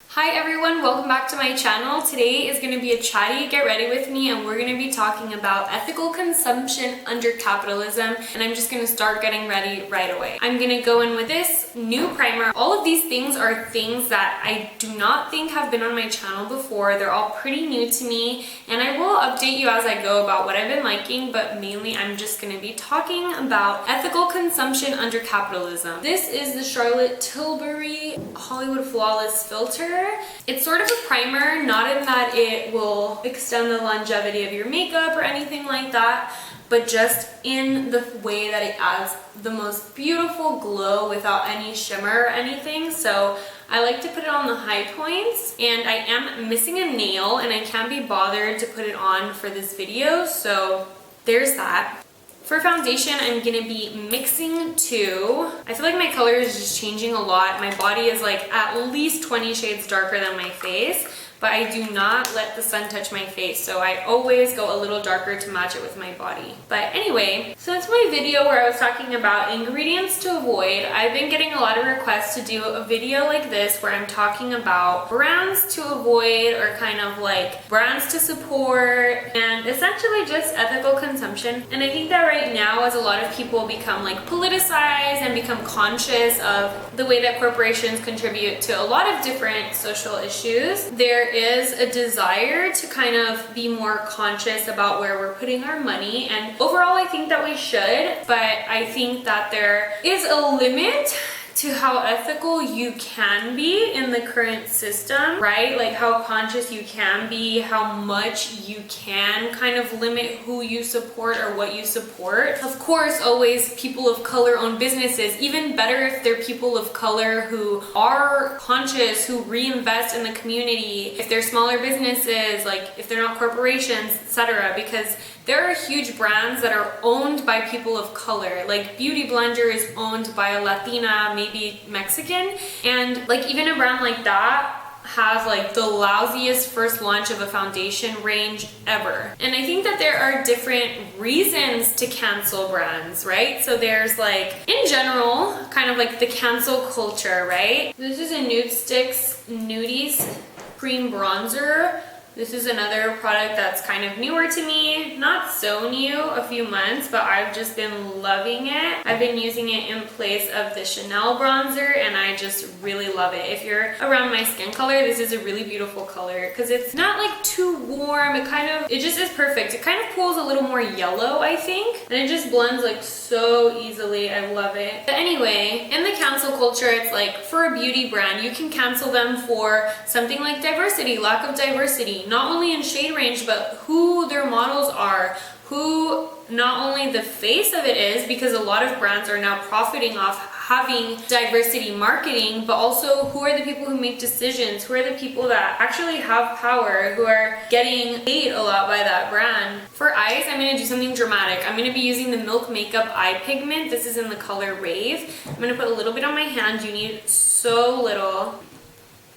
Hi everyone, welcome back to my channel. Today is going to be a chatty get ready with me and we're going to be talking about ethical consumption under capitalism, and I'm just going to start getting ready right away. I'm going to go in with this new primer. All of these things are things that I do not think have been on my channel before. They're all pretty new to me and I will update you as I go about what I've been liking, but mainly I'm just going to be talking about ethical consumption under capitalism. This is the Charlotte Tilbury Hollywood Flawless Filter. It's sort of a primer, not in that it will extend the longevity of your makeup or anything like that, but just in the way that it adds the most beautiful glow without any shimmer or anything. So I like to put it on the high points, and I am missing a nail and I can't be bothered to put it on for this video, so there's that. For foundation, I'm gonna be mixing two. I feel like my color is just changing a lot. My body is like at least 20 shades darker than my face, but I do not let the sun touch my face, so I always go a little darker to match it with my body. But anyway, since my video where I was talking about ingredients to avoid, I've been getting a lot of requests to do a video like this where I'm talking about brands to avoid or kind of like brands to support and essentially just ethical consumption. And I think that right now, as a lot of people become like politicized and become conscious of the way that corporations contribute to a lot of different social issues, there is a desire to kind of be more conscious about where we're putting our money, and overall I think that we should, but I think that there is a limit to how ethical you can be in the current system, right? Like how conscious you can be, how much you can kind of limit who you support or what you support. Of course, always people of color own businesses, even better if they're people of color who are conscious, who reinvest in the community, if they're smaller businesses, like if they're not corporations, etc. Because there are huge brands that are owned by people of color. Like Beauty Blender is owned by a Latina, maybe Mexican, and like even a brand like that has like the lousiest first launch of a foundation range ever. And I think that there are different reasons to cancel brands, right? So there's like, in general, kind of like the cancel culture, right? This is a Nudestix Nudies Cream Bronzer. This is another product that's kind of newer to me, not so new, a few months, but I've just been loving it. I've been using it in place of the Chanel bronzer and I just really love it. If you're around my skin color, this is a really beautiful color because it's not like too warm. It just is perfect. It kind of pulls a little more yellow, I think, and it just blends like so easily. I love it. But anyway, in the cancel culture, it's like for a beauty brand, you can cancel them for something like diversity, lack of diversity, not only in shade range, but who their models are, who not only the face of it is, because a lot of brands are now profiting off having diversity marketing, but also who are the people who make decisions, who are the people that actually have power, who are getting paid a lot by that brand. For eyes, I'm going to do something dramatic. I'm going to be using the Milk Makeup Eye Pigment. This is in the color Rave. I'm going to put a little bit on my hand. You need so little.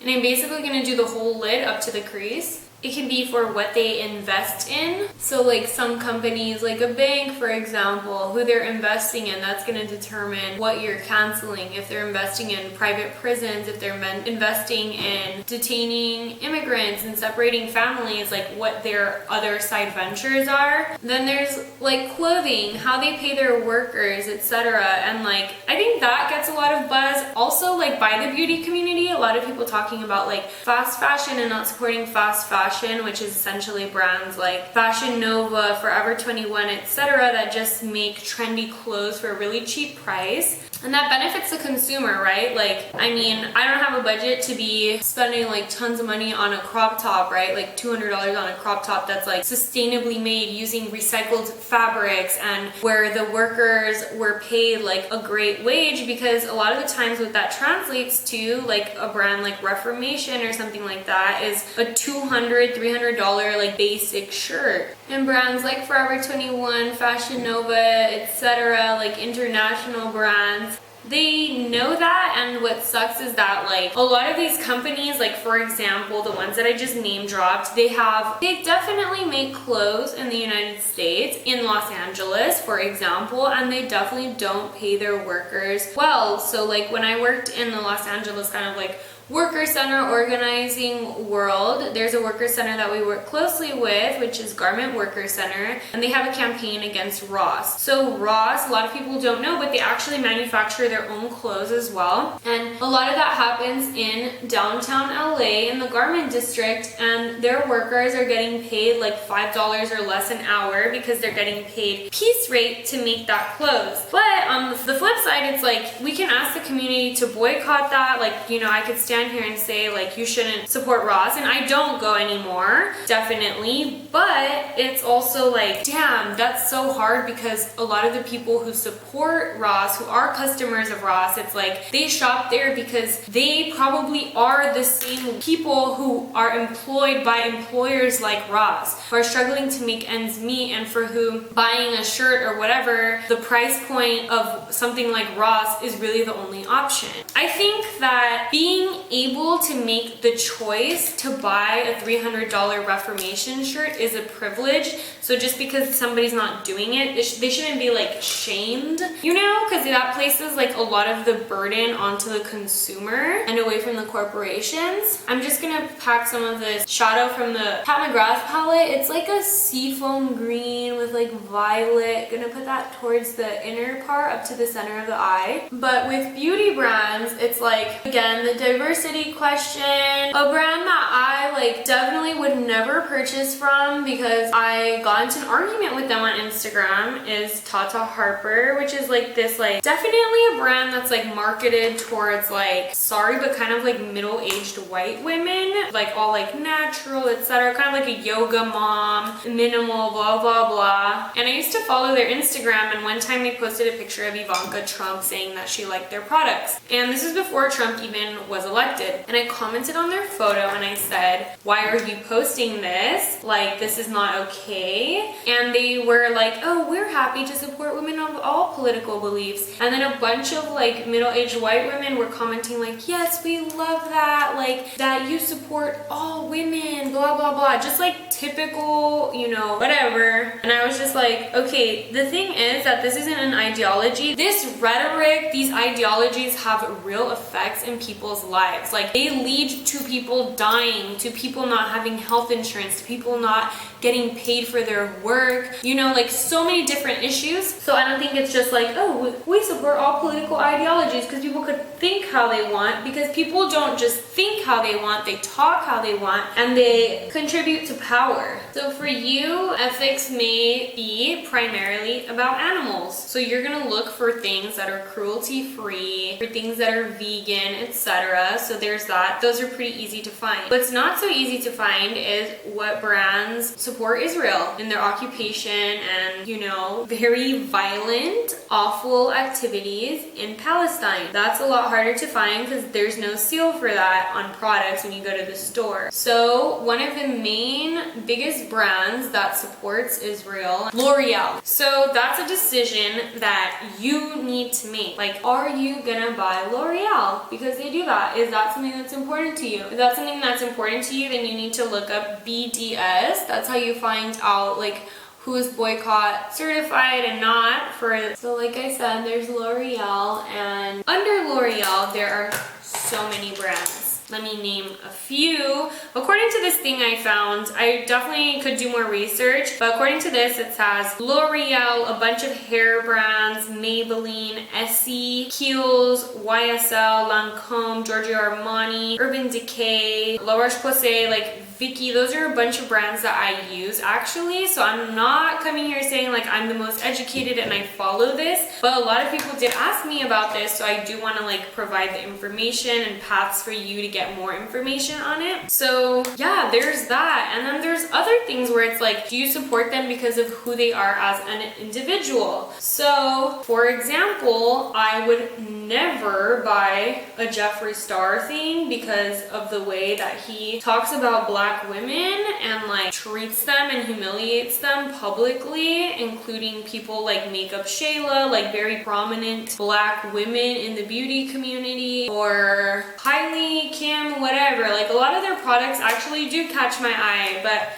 And I'm basically going to do the whole lid up to the crease. It can be for what they invest in. So like some companies, like a bank for example, who they're investing in, that's going to determine what you're canceling. If they're investing in private prisons, if they're investing in detaining immigrants and separating families, like what their other side ventures are. Then there's like clothing, how they pay their workers, etc. And like I think that gets a lot of buzz. Also like by the beauty community, a lot of people talking about like fast fashion and not supporting fast fashion, which is essentially brands like Fashion Nova, Forever 21, etc. that just make trendy clothes for a really cheap price. And that benefits the consumer, right? Like, I mean, I don't have a budget to be spending like tons of money on a crop top, right? Like $200 on a crop top that's like sustainably made using recycled fabrics and where the workers were paid like a great wage, because a lot of the times what that translates to, like a brand like Reformation or something like that, is a $200, $300 like basic shirt. And brands like Forever 21, Fashion Nova, etc., like international brands, they know that. And what sucks is that like a lot of these companies, like for example the ones that I just name dropped, they definitely make clothes in the United States, in Los Angeles for example, and they definitely don't pay their workers well. So like when I worked in the Los Angeles kind of like worker center organizing world, there's a worker center that we work closely with, which is Garment Worker Center, and they have a campaign against Ross. So Ross, a lot of people don't know, but they actually manufacture their own clothes as well. And a lot of that happens in downtown LA in the garment district, and their workers are getting paid like $5 or less an hour because they're getting paid piece rate to make that clothes. But on the flip side, it's like we can ask the community to boycott that. Like, you know, I could stand here and say like you shouldn't support Ross, and I don't go anymore, definitely, but it's also like, damn, that's so hard because a lot of the people who support Ross, who are customers of Ross, it's like they shop there because they probably are the same people who are employed by employers like Ross, who are struggling to make ends meet, and for whom buying a shirt or whatever, the price point of something like Ross is really the only option. I think that being able to make the choice to buy a $300 Reformation shirt is a privilege. So just because somebody's not doing it, they shouldn't be like shamed, you know, because that places like a lot of the burden onto the consumer and away from the corporations. I'm just gonna pack some of this shadow from the McGrath palette. It's like a seafoam green with like violet. Gonna put that towards the inner part up to the center of the eye. But with beauty brands, it's like, again, the diversity question. A brand that I like definitely would never purchase from because I got into an argument with them on Instagram is Tata Harper, which is like this like definitely a brand that's like marketed towards like, sorry, but kind of like middle-aged white women, like all like natural, etc., kind of like a yoga mom, minimal, blah blah blah. And I used to follow their Instagram, and one time they posted a picture of Ivanka Trump saying that she liked their products, and this is before Trump even was elected. And I commented on their photo and I said, why are you posting this? Like, this is not okay. And they were like, oh, we're happy to support women of all political beliefs. And then a bunch of like middle-aged white women were commenting like, yes, we love that, like that you support all women, blah blah blah, just like typical, you know, whatever. And I was just like, okay, the thing is that this isn't an ideology. This rhetoric, these ideologies have real effects in people's lives. Like, they lead to people dying, to people not having health insurance, to people not getting paid for their work, you know, like so many different issues. So I don't think it's just like, oh, we support all political ideologies because people could think how they want, because people don't just think how they want, they talk how they want, and they contribute to power. So for you, ethics may be primarily about animals. So you're gonna look for things that are cruelty-free, for things that are vegan, etc. So there's that. Those are pretty easy to find. What's not so easy to find is what brands support Israel in their occupation and, you know, very violent, awful activities in Palestine. That's a lot harder to find because there's no seal for that on products when you go to the store. So one of the main biggest brands that supports Israel, L'Oreal. So that's a decision that you need to make. Like, are you gonna buy L'Oreal because they do that? Is that something that's important to you? If that's something that's important to you, then you need to look up BDS. That's how you find out like who is boycott certified and not for it. So like I said, there's L'Oreal, and under L'Oreal there are so many brands. Let me name a few. According to this thing I found, I definitely could do more research, but according to this, it has L'Oreal, a bunch of hair brands, Maybelline, Essie, Kiehl's, YSL, Lancome, Giorgio Armani, Urban Decay, La Roche-Posay, like Vicky. Those are a bunch of brands that I use actually, so I'm not coming here saying like I'm the most educated and I follow this, but a lot of people did ask me about this, so I do want to like provide the information and paths for you to get more information on it. So yeah, there's that. And then there's other things where it's like, do you support them because of who they are as an individual? So for example, I would never buy a Jeffree Star thing because of the way that he talks about black women and like treats them and humiliates them publicly, including people like Makeup Shayla, like very prominent black women in the beauty community, or Kylie, Kim, whatever. Like, a lot of their products actually do catch my eye, but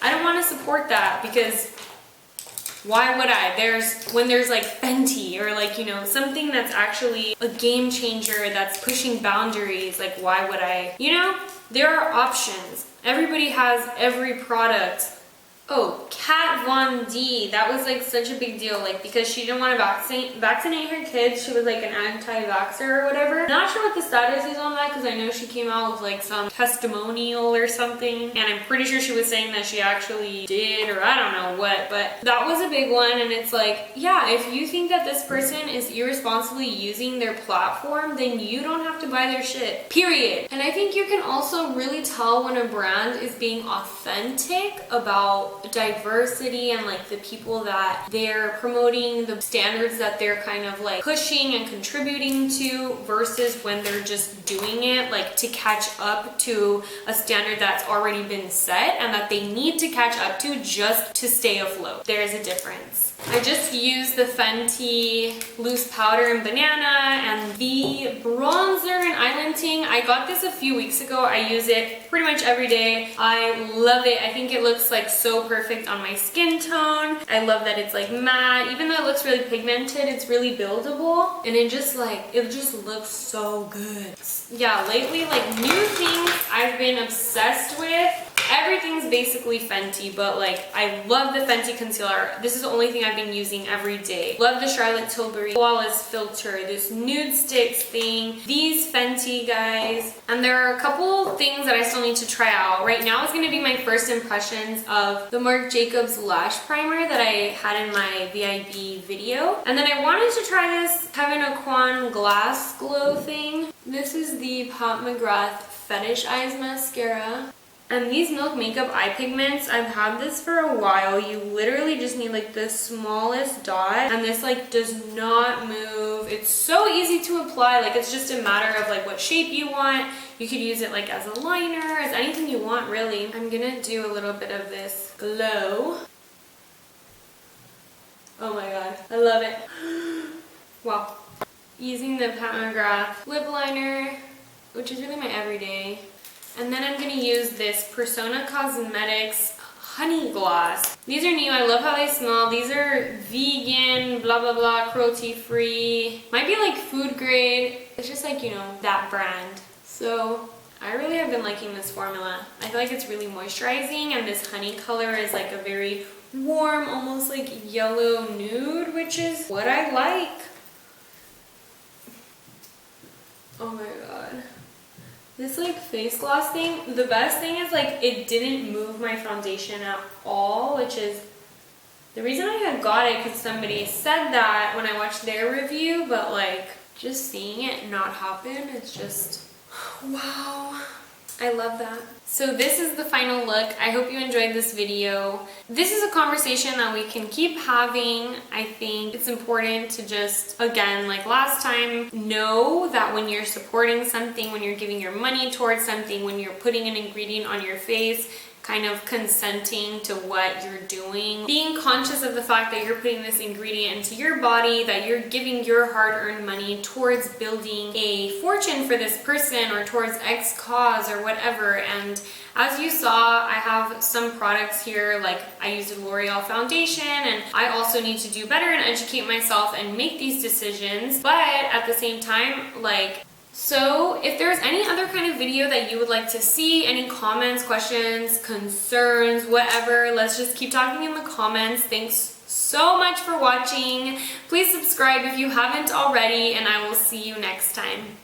I don't want to support that because Why would I? When there's like Fenty or like, you know, something that's actually a game changer that's pushing boundaries, like why would I? You know, there are options. Everybody has every product. Oh, Kat Von D, that was like such a big deal, like because she didn't want to vaccinate her kids. She was like an anti-vaxxer or whatever. Not sure what the status is on that because I know she came out with like some testimonial or something, and I'm pretty sure she was saying that she actually did, or I don't know what, but that was a big one. And it's like, yeah, if you think that this person is irresponsibly using their platform, then you don't have to buy their shit, period. And I think you can also really tell when a brand is being authentic about diversity and like the people that they're promoting, the standards that they're kind of like pushing and contributing to, versus when they're just doing it like to catch up to a standard that's already been set and that they need to catch up to just to stay afloat. There's a difference. I just used the Fenty loose powder in banana and the bronzer in Island Ting. I got this a few weeks ago. I use it pretty much every day. I love it. I think it looks like so perfect on my skin tone. I love that it's like matte. Even though it looks really pigmented, it's really buildable. And it just looks so good. Yeah, lately like new things I've been obsessed with. Everything's basically Fenty, but like I love the Fenty concealer. This is the only thing I've been using every day. Love the Charlotte Tilbury Flawless filter, this Nudestix thing, these Fenty guys. And there are a couple things that I still need to try out. Right now is going to be my first impressions of the Marc Jacobs Lash Primer that I had in my VIB video. And then I wanted to try this Kevyn Aucoin Glass Glow thing. This is the McGrath Festisheyes Mascara. And these Milk Makeup eye pigments, I've had this for a while. You literally just need like the smallest dot, and this like does not move. It's so easy to apply. Like it's just a matter of like what shape you want. You could use it like as a liner, as anything you want really. I'm gonna do a little bit of this glow. Oh my god, I love it. Wow. Using the McGrath lip liner, which is really my everyday. And then I'm going to use this Persona Cosmetics Honey Gloss. These are new. I love how they smell. These are vegan, blah, blah, blah, cruelty-free. Might be like food grade. It's just like, you know, that brand. So I really have been liking this formula. I feel like it's really moisturizing, and this honey color is like a very warm, almost like yellow nude, which is what I like. Oh my god. This like face gloss thing, the best thing is like it didn't move my foundation at all, which is the reason I had got it, because somebody said that when I watched their review, but like just seeing it not happen, it's just wow. I love that. So this is the final look. I hope you enjoyed this video. This is a conversation that we can keep having. I think it's important to just, again, like last time, know that when you're supporting something, when you're giving your money towards something, when you're putting an ingredient on your face, kind of consenting to what you're doing, being conscious of the fact that you're putting this ingredient into your body, that you're giving your hard-earned money towards building a fortune for this person or towards X cause or whatever. And as you saw, I have some products here, like I used a L'Oreal foundation, and I also need to do better and educate myself and make these decisions. But at the same time, like, so if there's any other kind of video that you would like to see, any comments, questions, concerns, whatever, let's just keep talking in the comments. Thanks so much for watching. Please subscribe if you haven't already, and I will see you next time.